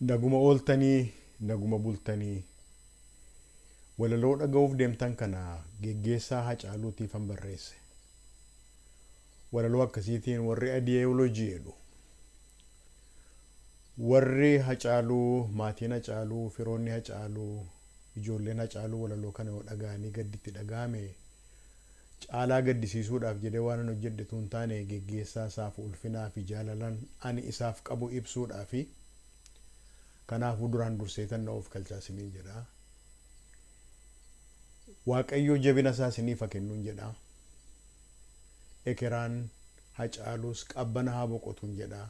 Naguma ooltanii, naguma bultanii. Walaloo dhaga'uuf deemtan kana geggeessaa Hacaaluutiifan barreesse. Walaloo akkasiitiin warri adiyeoloojii jedhu. Warri Hacaaluu, maatiin Hacaaluu, firoonni Hacaaluu, ijoolleen Hacaaluu walaloo kana yoo dhaga'anii gadditti dhaga'ame caalaa gaddisiisuudhaaf jedhee waan hojjedhetu hin taane geggeessaa isaaf ulfinaa fi jaalalan ani isaaf qabu ibsuudhaaf kanaafuu duraan durseetan na of galchaasiniin jedha. Waaqayyo jabina isaa isiniif haa kennuun jedha. Ekeraan Hacaaluus qabbana haa boqotuun jedha.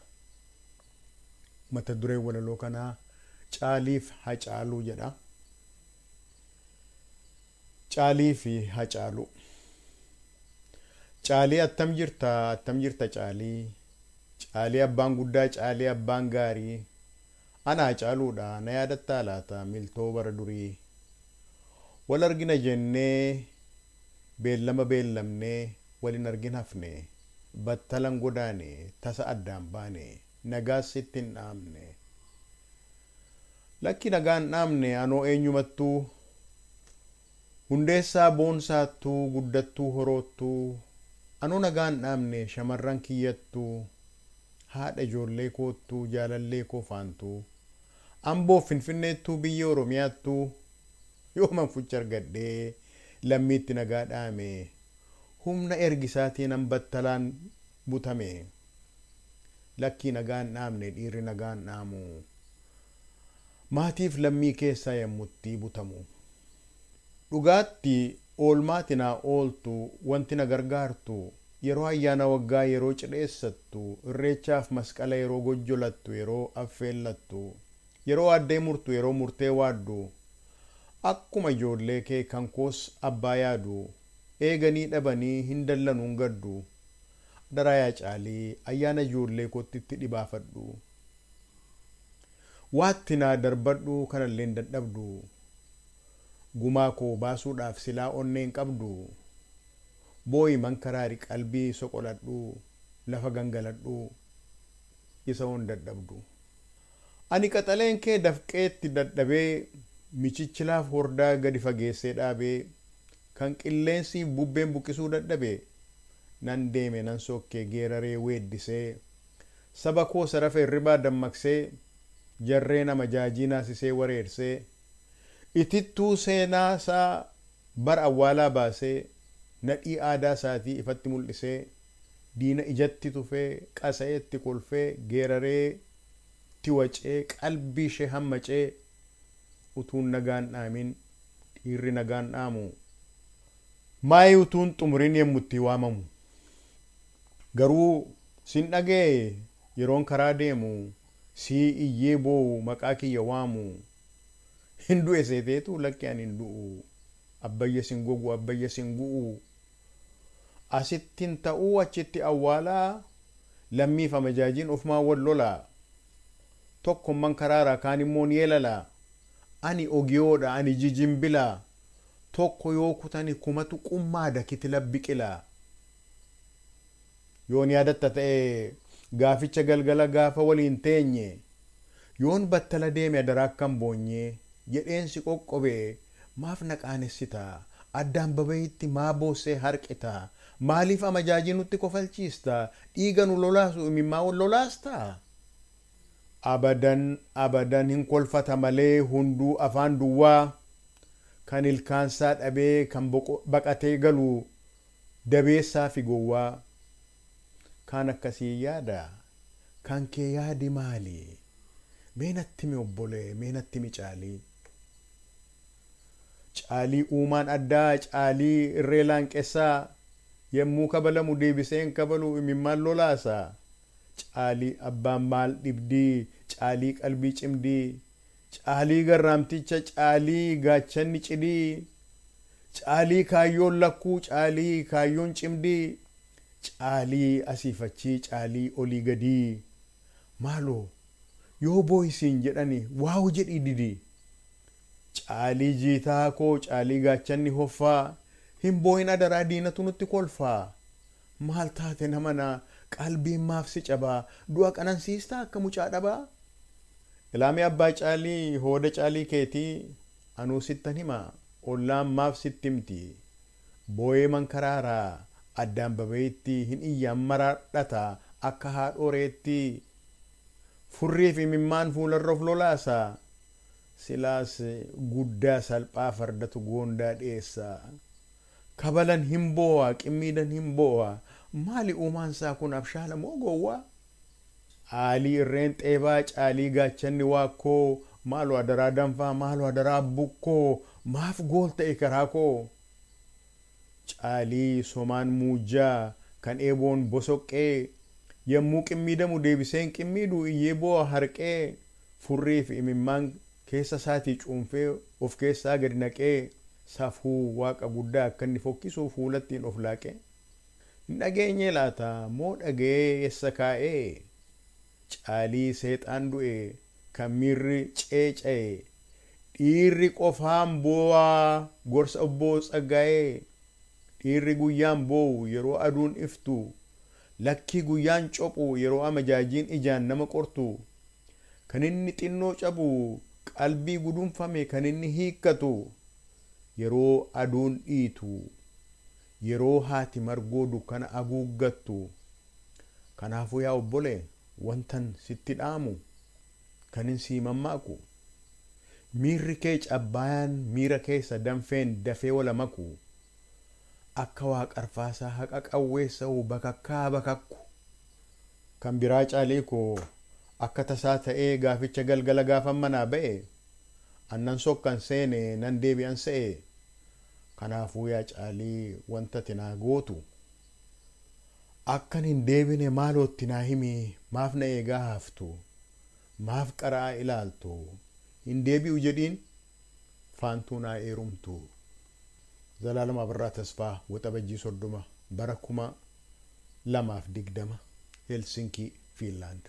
Mata dureen walaloo kanaa Caaliif Hacaaluu jedha. Caalii fi Hacaaluu. Caalii attam jirta Caalii. Caalii abbaan guddaa, Caalii abbaan gaarii. Ana Hacaaluudha, na yaadatta laata miltoo bara durii. Wal argina jennee beellama beellamnee walin argin hafne. Battalan godaane tasa addaan baane. Nagaas ittiin dhaamne. Lakki nagaan dhaamne anoo eenyumattuu. Hundeessaa boonsaattuu guddattuu horoottuu. Anoo nagaan dhaamne shamarran kiyyattuu. Haadha ijoollee koottuu jaalallee koo faantuu. Amboo Finfinneettuu biyya Oromiyaattuu. Yooman fucha argadhee lammiitti nagaa dhaame. Humna ergisaatiin an battalaan butame. Lakkii nagaan dhaamne dhiirri nagaan dhaamu. Maatiif lammii keessaa yemmutti butamu. Dhugaatti oolmaatinaa ooltu wanti na gargaartu. Yeroo ayyaana waggaa yeroo cidheessattu. Irreechaaf masqala yeroo gojjolattu yeroo affeellattu. Yeroo addee murtu yeroo murtee waaddu. Akkuma ijoollee kee kan koos abbaa yaadu. Eeganii dhabanii hin dallanuun gaddu. Daraayaa Caalii ayyaana ijoollee kootitti dhibaafadhu. Waatti naa darbadhu kanallee dadhabdu. Gumaa koo baasuudhaaf silaa onneen qabdu. Booyi mankaraari qalbii soqoladhu. Lafa gangaladhu. Isa hon dadhabdu. Ani qaxaleen kee dafqeetti dadhabee michichilaaf hordaa gadi fageessee dhaabee kan qilleensi bubbeen buqqisuu dadhabee nan deeme nan sokkee geeraree weeddisee saba koo sarafa irribaa dammaqsee jarree nama jaajii naasisee wareersee itittuu seenaa isaa bara awwaalaa baasee nadhii aadaa isaatii ifatti mul'isee diina ijatti tufee qasa'eetti kolfee geeraree tiwacee qalbii ishee hammacee utuun nagaan dhaamin dhiirri nagaan dhaamu maayii utuun xumuriin yemmutti waamamu. Garuu sin dhagee yeroon karaa deemu sii iyyee boo'u maqaa kiyya waamu hindu'e seeteetu lakki ani hin du'u abbayya sin gogu abbayya sin gu'u asittiin ta'uu achitti awwaalaa lammiif amajaajiin ofumaa wal lolaa tokkomman karaaraa kaan immoo ni yeelalaa ani ogiyoodha ani jijinbilaa tokko yoo kutani kumatu qummaada kitila biqilaa. Yoon yaadatta ta'e gaaficha galgala gaafa waliin teenye yoon battala deeme adaraa akkan boonye jedheensi qoqqobee maaf naqaanessita addaan babayitti maa boossee harqita maaliif amajaajii nutti kofalchiista dhiiga nu lolaasu imimmaa wal lolaasta. Abadan hin kolfata malee hunduu afaan duwwaa kan ilkaansaa dhabee kan baqatee galu dabeessaa fi gowwaa. Kan akkasii yaada kan kee yaadi maali meenatti mi obbolee meenatti mi Caalii. Caalii uumaan addaa Caalii irree laanqessaa yemmuu kabalamu deebiseen kabalu imimmaan lolaasaa. Caalii abbaan maal dhibdii Caalii qalbii cimdii Caalii garraamticha Caalii gaachanni cidii Caalii kaayyoon lakkuu Caalii kaayyoon cimdii Caalii asiifachii Caalii olii gadii maaloo yoo booyisiin jedhani waaw jedhii didii. Caalii jiitaa koo Caalii gaachanni hoffaa hin booyin adaraa diinatu nutti kolfaa. Maal taate namana qalbiin maaf si cabaa du'a qanansiistaa akka mucaa dhabaa. Ilaami abbaa caalii hooda caalii keetii anuu sittan hima ollaan maaf sitti himti boo'ee mankaraaraa addaan babeetti hin iyyaan maraadhata akka haadhoreetti furrii fi mimmaan fuularra of lolaasa silaas guddaa salphaa fardatu goondaa dhiyeessa kabalan hin boo'a qimmiidhan hin boo'a maali uumaansaa kun abshaala moo gowwaa Caalii irreen xeebaa caalii gaachanni waakkoo maaloo adaraa danfaa maaloo adaraa bukkoo maaf gool ta'e karaa koo Caalii somaan muujjaa kan eeboon bosoqqee yommuu qimmiidamu deebiseen qimmiidhu iyyee boo'a harqee furrii fi imimmaan keessa isaatii cuunfee of keessaa gadi naqee safuu waaqa guddaa akka inni fokkisuu fuulattiin of laaqee hin dhageenye laata moo dhageessa kaa'ee Caalii seexaan du'e kan miirri ceeca'e dhiirri qofaan boo'aa gorsa obboo tsaggaa'ee dhiirri guyyaan boo'u yeroo aduun iftu lakkii guyyaan cophu yeroo amajaajiin ijaan nama qortu kan inni xinnoo cabu qalbii gudunfame kan inni hiikkatu yeroo aduun dhiitu yeroo haati margoo dukkana haguuggattu kanaafuu yaa obbole wantan sitti dhaamu kan hin sii mammaaku miirri kee cabbaayaan miira keessa danfeen dafee wala maku akka waaqarfaasaa haqa qawweessa'u bakakkaa bakakku kan biraa caalii koo akka tasaa ta'ee gaaficha galgala gaafan manaa ba'e annan sokkan seene nan deebi'an se'e kanaafuu yaa caalii wanta tinaa gootu akkan hin deebine maalootti naa himi maaf na eegaa haftu maaf qaraa ilaaltu hin deebi'u jedhiin faantuu naa eerumtu Zalaalama Abirraa Tasfaa Waxabajjii 30 bara 2020 Helsinkii Fiinlaand